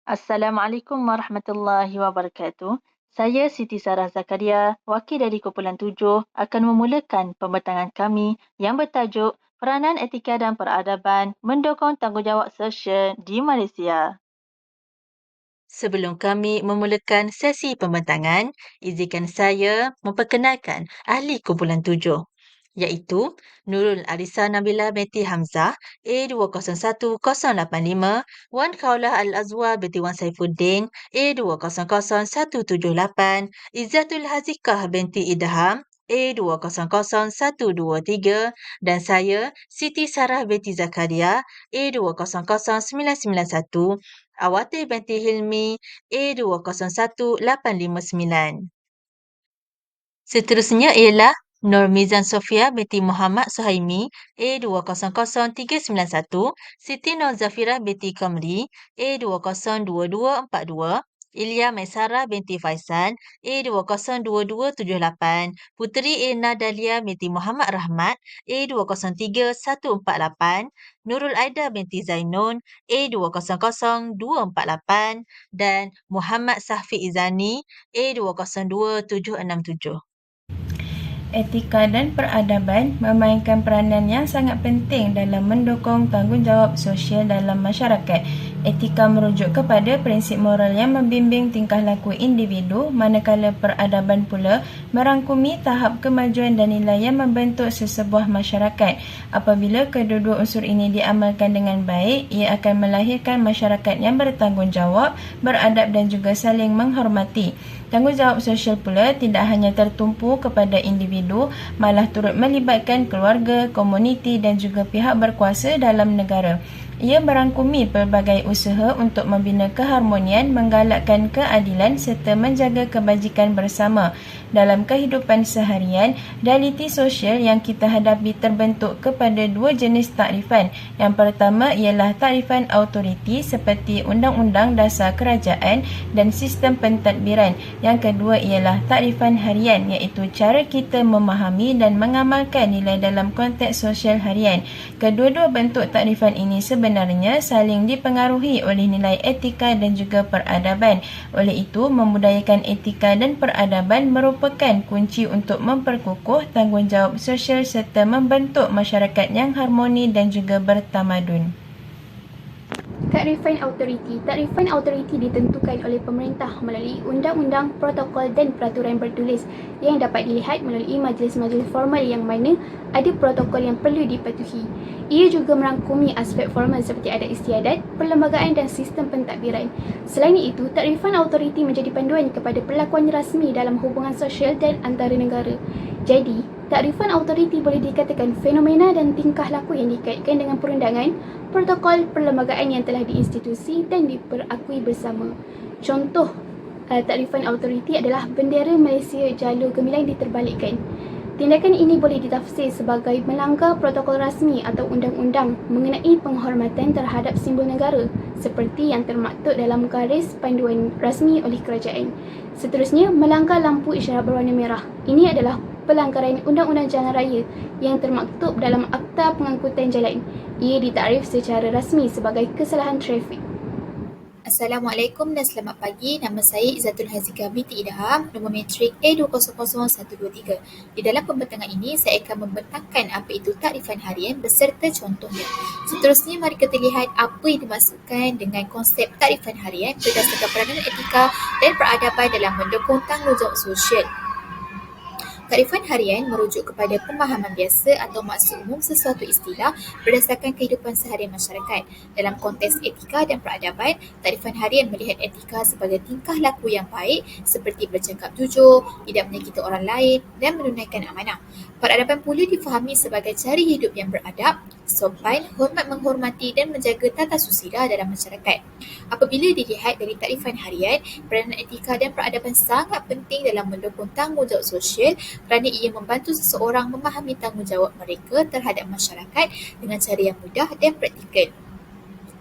Assalamualaikum warahmatullahi wabarakatuh. Saya Siti Sarah Zakaria, wakil dari Kumpulan 7, akan memulakan pembentangan kami yang bertajuk Peranan Etika dan Peradaban Mendukung Tanggungjawab Sosial di Malaysia. Sebelum kami memulakan sesi pembentangan, izinkan saya memperkenalkan ahli Kumpulan 7, iaitu Nurul Arisa Nabila Binti Hamzah A201085, Wan Khaulah Al-Azwa binti Wan Saifuddin A200178, Izzatul Hazikah binti Idham A200123 dan saya Siti Sarah binti Zakaria A200991, Awati binti Hilmi A201859. Seterusnya ialah Nur Mizan Sofia binti Muhammad Suhaimi A200391, Siti Nur Zafirah binti Kamri A202242, Ilya Maisara binti Faisal A202278, Puteri A. Nadalia binti Muhammad Rahmat A203148, Nurul Aida binti Zainun A200248 dan Muhammad Sahfi Izani A202767. Etika dan peradaban memainkan peranan yang sangat penting dalam mendukung tanggungjawab sosial dalam masyarakat. Etika merujuk kepada prinsip moral yang membimbing tingkah laku individu, manakala peradaban pula merangkumi tahap kemajuan dan nilai yang membentuk sesebuah masyarakat. Apabila kedua-dua unsur ini diamalkan dengan baik, ia akan melahirkan masyarakat yang bertanggungjawab, beradab dan juga saling menghormati. Tanggungjawab sosial pula tidak hanya tertumpu kepada individu, malah turut melibatkan keluarga, komuniti dan juga pihak berkuasa dalam negara. Ia merangkumi pelbagai usaha untuk membina keharmonian, menggalakkan keadilan serta menjaga kebajikan bersama. Dalam kehidupan seharian, realiti sosial yang kita hadapi terbentuk kepada dua jenis takrifan. Yang pertama ialah takrifan autoriti seperti Undang-Undang Dasar Kerajaan dan sistem pentadbiran. Yang kedua ialah takrifan harian, iaitu cara kita memahami dan mengamalkan nilai dalam konteks sosial harian. Kedua-dua bentuk takrifan ini sebenarnya saling dipengaruhi oleh nilai etika dan juga peradaban. Oleh itu, membudayakan etika dan peradaban merupakan kunci untuk memperkukuh tanggungjawab sosial serta membentuk masyarakat yang harmoni dan juga bertamadun. Takrifan autoriti. Takrifan autoriti ditentukan oleh pemerintah melalui undang-undang, protokol dan peraturan bertulis yang dapat dilihat melalui majlis-majlis formal yang mana ada protokol yang perlu dipatuhi. Ia juga merangkumi aspek formal seperti adat istiadat, perlembagaan dan sistem pentadbiran. Selain itu, takrifan autoriti menjadi panduan kepada perlakuan rasmi dalam hubungan sosial dan antara negara. Jadi, takrifan autoriti boleh dikatakan fenomena dan tingkah laku yang dikaitkan dengan perundangan, protokol, perlembagaan yang telah diinstitusi dan diperakui bersama. Contoh takrifan autoriti adalah bendera Malaysia jalur gemilang diterbalikkan. Tindakan ini boleh ditafsir sebagai melanggar protokol rasmi atau undang-undang mengenai penghormatan terhadap simbol negara seperti yang termaktub dalam garis panduan rasmi oleh kerajaan. Seterusnya, melanggar lampu isyarat berwarna merah. Ini adalah pelanggaran Undang-Undang Jalan Raya yang termaktub dalam Akta Pengangkutan Jalan. Ia ditarif secara rasmi sebagai kesalahan trafik. Assalamualaikum dan selamat pagi. Nama saya Izzatul Hazikah binti Idham, nombor matrik A200123. Di dalam pembentangan ini, saya akan membentangkan apa itu takrifan harian beserta contohnya. Seterusnya, mari kita lihat apa yang dimaksudkan dengan konsep takrifan harian berdasarkan peranan etika dan peradaban dalam mendukung tanggungjawab sosial. Takrifan harian merujuk kepada pemahaman biasa atau maksud umum sesuatu istilah berdasarkan kehidupan seharian masyarakat. Dalam konteks etika dan peradaban, takrifan harian melihat etika sebagai tingkah laku yang baik seperti bercakap jujur, tidak menyakiti orang lain dan menunaikan amanah. Peradaban pula difahami sebagai cara hidup yang beradab, sopan, hormat menghormati dan menjaga tata susila dalam masyarakat. Apabila dilihat dari takrifan harian, peranan etika dan peradaban sangat penting dalam mendukung tanggungjawab sosial kerana ia membantu seseorang memahami tanggungjawab mereka terhadap masyarakat dengan cara yang mudah dan praktikal.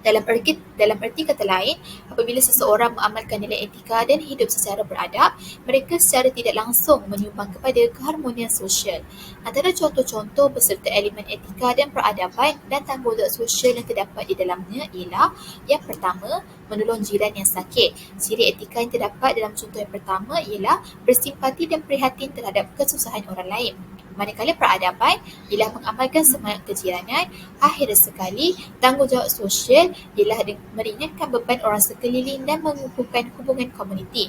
Dalam erti kata lain, apabila seseorang mengamalkan nilai etika dan hidup secara beradab, mereka secara tidak langsung menyumbang kepada keharmonian sosial. Antara contoh-contoh beserta elemen etika dan peradaban dan tanggungjawab sosial yang terdapat di dalamnya ialah: yang pertama, menolong jiran yang sakit. Ciri etika yang terdapat dalam contoh yang pertama ialah bersimpati dan prihatin terhadap kesusahan orang lain. Manakala peradaban ialah mengamalkan semangat kejiranan. Akhir sekali, tanggungjawab sosial ialah meringankan beban orang sekeliling dan mengukuhkan hubungan komuniti.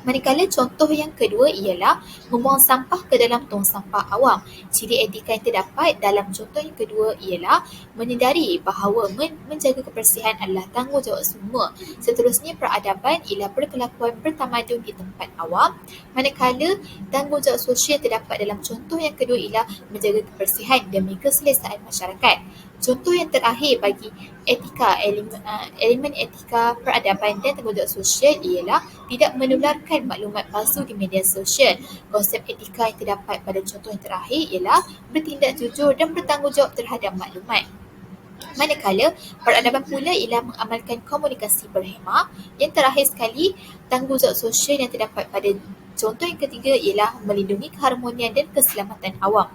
Manakala contoh yang kedua ialah membuang sampah ke dalam tong sampah awam. Ciri etika yang terdapat dalam contoh yang kedua ialah menyedari bahawa menjaga kebersihan adalah tanggungjawab semua. Seterusnya, peradaban ialah berkelakuan bertamadun di tempat awam. Manakala tanggungjawab sosial terdapat dalam contoh yang kedua ialah menjaga kebersihan demi keselesaan masyarakat. Contoh yang terakhir bagi etika, elemen etika, peradaban dan tanggungjawab sosial ialah tidak menularkan maklumat palsu di media sosial. Konsep etika yang terdapat pada contoh yang terakhir ialah bertindak jujur dan bertanggungjawab terhadap maklumat. Manakala peradaban pula ialah mengamalkan komunikasi berhemah. Yang terakhir sekali, tanggungjawab sosial yang terdapat pada contoh yang ketiga ialah melindungi keharmonian dan keselamatan awam.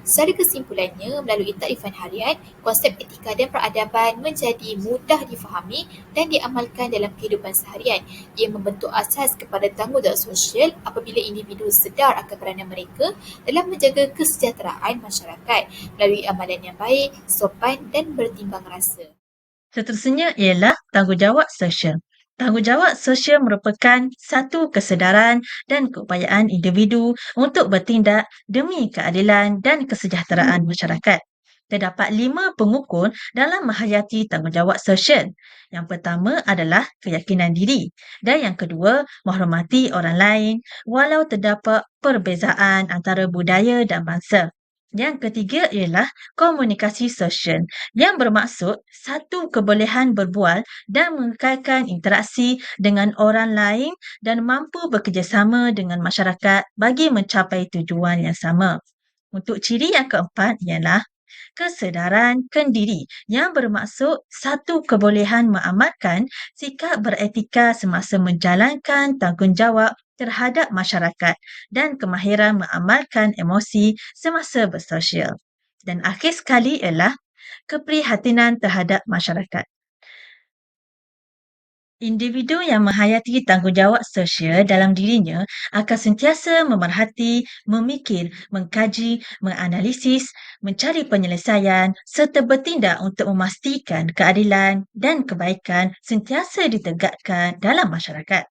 Secara kesimpulannya, melalui takrifan harian, konsep etika dan peradaban menjadi mudah difahami dan diamalkan dalam kehidupan seharian. Ia membentuk asas kepada tanggungjawab sosial apabila individu sedar akan peranan mereka dalam menjaga kesejahteraan masyarakat melalui amalan yang baik, sopan dan bertimbang rasa. Seterusnya ialah tanggungjawab sosial. Tanggungjawab sosial merupakan satu kesedaran dan keupayaan individu untuk bertindak demi keadilan dan kesejahteraan masyarakat. Terdapat 5 pengukur dalam menghayati tanggungjawab sosial. Yang pertama adalah keyakinan diri dan yang kedua menghormati orang lain walau terdapat perbezaan antara budaya dan bangsa. Yang ketiga ialah komunikasi sosial yang bermaksud satu kebolehan berbual dan mengekalkan interaksi dengan orang lain dan mampu bekerjasama dengan masyarakat bagi mencapai tujuan yang sama. Untuk ciri yang keempat ialah kesedaran kendiri yang bermaksud satu kebolehan mengamalkan sikap beretika semasa menjalankan tanggungjawab terhadap masyarakat dan kemahiran mengamalkan emosi semasa bersosial. Dan akhir sekali ialah keprihatinan terhadap masyarakat. Individu yang menghayati tanggungjawab sosial dalam dirinya akan sentiasa memerhati, memikir, mengkaji, menganalisis, mencari penyelesaian serta bertindak untuk memastikan keadilan dan kebaikan sentiasa ditegakkan dalam masyarakat.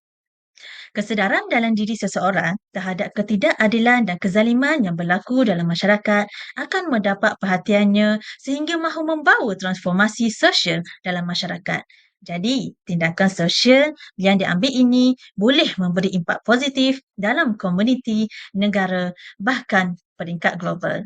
Kesedaran dalam diri seseorang terhadap ketidakadilan dan kezaliman yang berlaku dalam masyarakat akan mendapat perhatiannya sehingga mahu membawa transformasi sosial dalam masyarakat. Jadi, tindakan sosial yang diambil ini boleh memberi impak positif dalam komuniti, negara, bahkan peringkat global.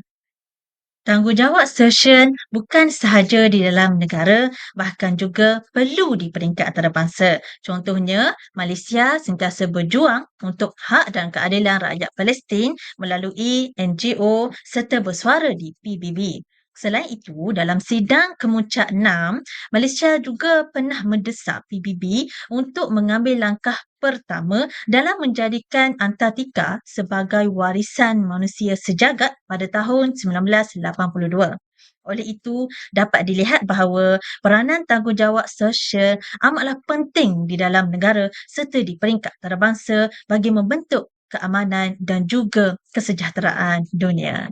Tanggungjawab sosial bukan sahaja di dalam negara, bahkan juga perlu di peringkat antarabangsa. Contohnya, Malaysia sentiasa berjuang untuk hak dan keadilan rakyat Palestin melalui NGO serta bersuara di PBB. Selain itu, dalam sidang Kemuncak 6, Malaysia juga pernah mendesak PBB untuk mengambil langkah pertama dalam menjadikan Antartika sebagai warisan manusia sejagat pada tahun 1982. Oleh itu, dapat dilihat bahawa peranan tanggungjawab sosial amatlah penting di dalam negara serta di peringkat antarabangsa bagi membentuk keamanan dan juga kesejahteraan dunia.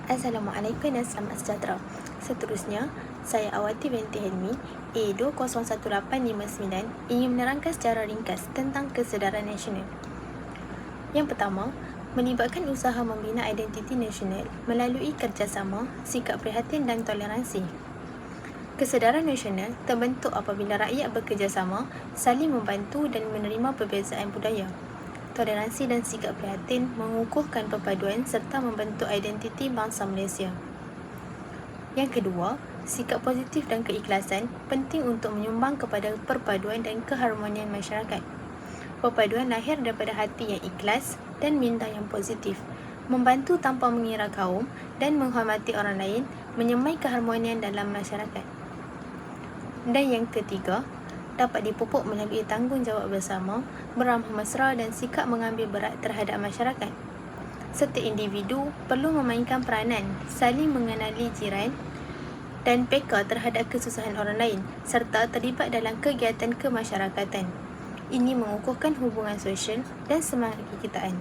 Assalamualaikum dan selamat sejahtera. Seterusnya, saya Awati binti Helmi, A2011859 ingin menerangkan secara ringkas tentang kesedaran nasional. Yang pertama, melibatkan usaha membina identiti nasional melalui kerjasama, sikap prihatin dan toleransi. Kesedaran nasional terbentuk apabila rakyat bekerjasama, saling membantu dan menerima perbezaan budaya. Toleransi dan sikap prihatin mengukuhkan perpaduan serta membentuk identiti bangsa Malaysia. Yang kedua, sikap positif dan keikhlasan penting untuk menyumbang kepada perpaduan dan keharmonian masyarakat. Perpaduan lahir daripada hati yang ikhlas dan minda yang positif, membantu tanpa mengira kaum dan menghormati orang lain, menyemai keharmonian dalam masyarakat. Dan yang ketiga, dapat dipupuk melalui tanggungjawab bersama, beramah mesra dan sikap mengambil berat terhadap masyarakat. Setiap individu perlu memainkan peranan saling mengenali jiran dan peka terhadap kesusahan orang lain serta terlibat dalam kegiatan kemasyarakatan. Ini mengukuhkan hubungan sosial dan semangat kekitaan.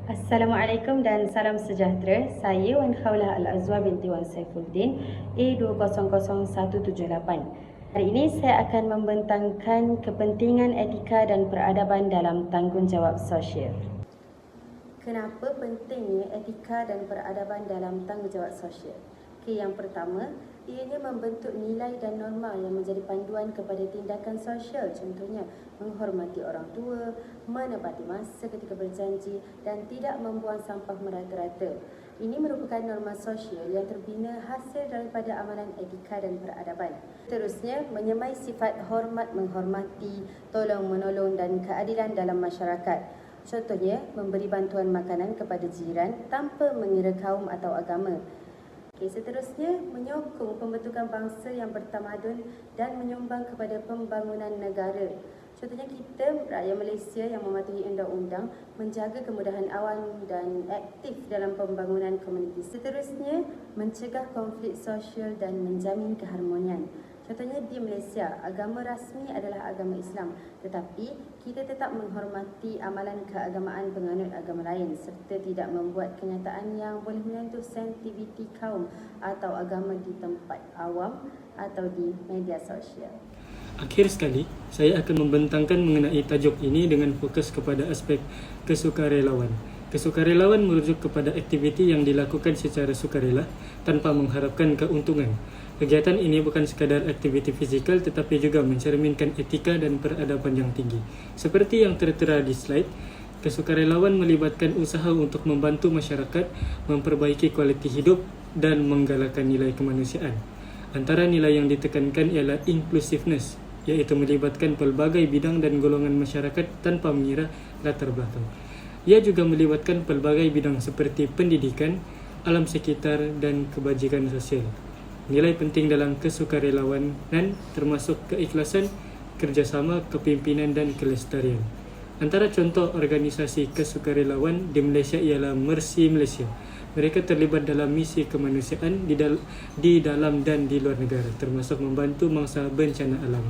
Assalamualaikum dan salam sejahtera. Saya Wan Khawlah Al-Azwa binti Wan Saifuddin, A200178. Hari ini saya akan membentangkan kepentingan etika dan peradaban dalam tanggungjawab sosial. Kenapa pentingnya etika dan peradaban dalam tanggungjawab sosial? Yang pertama, ianya membentuk nilai dan norma yang menjadi panduan kepada tindakan sosial, contohnya menghormati orang tua, menepati masa ketika berjanji dan tidak membuang sampah merata-rata. Ini merupakan norma sosial yang terbina hasil daripada amalan etika dan peradaban. Seterusnya, menyemai sifat hormat menghormati, tolong-menolong dan keadilan dalam masyarakat. Contohnya, memberi bantuan makanan kepada jiran tanpa mengira kaum atau agama. Seterusnya, menyokong pembentukan bangsa yang bertamadun dan menyumbang kepada pembangunan negara. Contohnya kita, rakyat Malaysia yang mematuhi undang-undang, menjaga kemudahan awam dan aktif dalam pembangunan komuniti. Seterusnya, mencegah konflik sosial dan menjamin keharmonian. Contohnya di Malaysia, agama rasmi adalah agama Islam, tetapi kita tetap menghormati amalan keagamaan penganut agama lain serta tidak membuat kenyataan yang boleh menyentuh sensitiviti kaum atau agama di tempat awam atau di media sosial. Akhir sekali, saya akan membentangkan mengenai tajuk ini dengan fokus kepada aspek kesukarelawan. Kesukarelawan merujuk kepada aktiviti yang dilakukan secara sukarela tanpa mengharapkan keuntungan. Kegiatan ini bukan sekadar aktiviti fizikal tetapi juga mencerminkan etika dan peradaban yang tinggi. Seperti yang tertera di slide, kesukarelawan melibatkan usaha untuk membantu masyarakat memperbaiki kualiti hidup dan menggalakkan nilai kemanusiaan. Antara nilai yang ditekankan ialah inclusiveness, iaitu melibatkan pelbagai bidang dan golongan masyarakat tanpa mengira latar belakang. Ia juga melibatkan pelbagai bidang seperti pendidikan, alam sekitar dan kebajikan sosial. Nilai penting dalam kesukarelawanan termasuk keikhlasan, kerjasama, kepimpinan dan kelestarian. Antara contoh organisasi kesukarelawan di Malaysia ialah Mercy Malaysia. Mereka terlibat dalam misi kemanusiaan di dalam dan di luar negara, termasuk membantu mangsa bencana alam.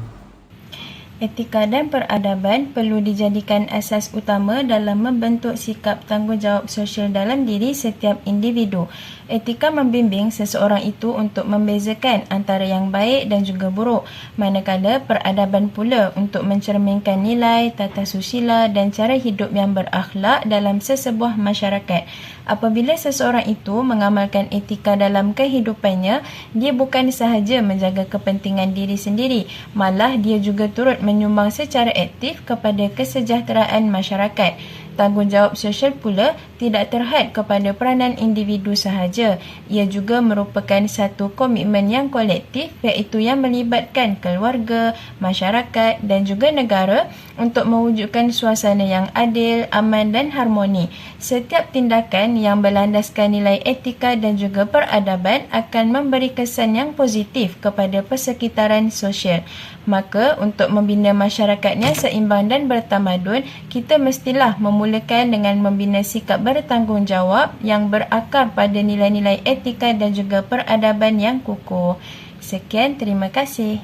Etika dan peradaban perlu dijadikan asas utama dalam membentuk sikap tanggungjawab sosial dalam diri setiap individu. Etika membimbing seseorang itu untuk membezakan antara yang baik dan juga buruk, manakala peradaban pula untuk mencerminkan nilai, tata susila dan cara hidup yang berakhlak dalam sesebuah masyarakat. Apabila seseorang itu mengamalkan etika dalam kehidupannya, dia bukan sahaja menjaga kepentingan diri sendiri, malah dia juga turut menyumbang secara aktif kepada kesejahteraan masyarakat. Tanggungjawab sosial pula tidak terhad kepada peranan individu sahaja. Ia juga merupakan satu komitmen yang kolektif, iaitu yang melibatkan keluarga, masyarakat dan juga negara untuk mewujudkan suasana yang adil, aman dan harmoni. Setiap tindakan yang berlandaskan nilai etika dan juga peradaban akan memberi kesan yang positif kepada persekitaran sosial. Maka untuk membina masyarakatnya seimbang dan bertamadun, kita mestilah memulakan dengan membina sikap bertanggungjawab yang berakar pada nilai-nilai etika dan juga peradaban yang kukuh. Sekian, terima kasih.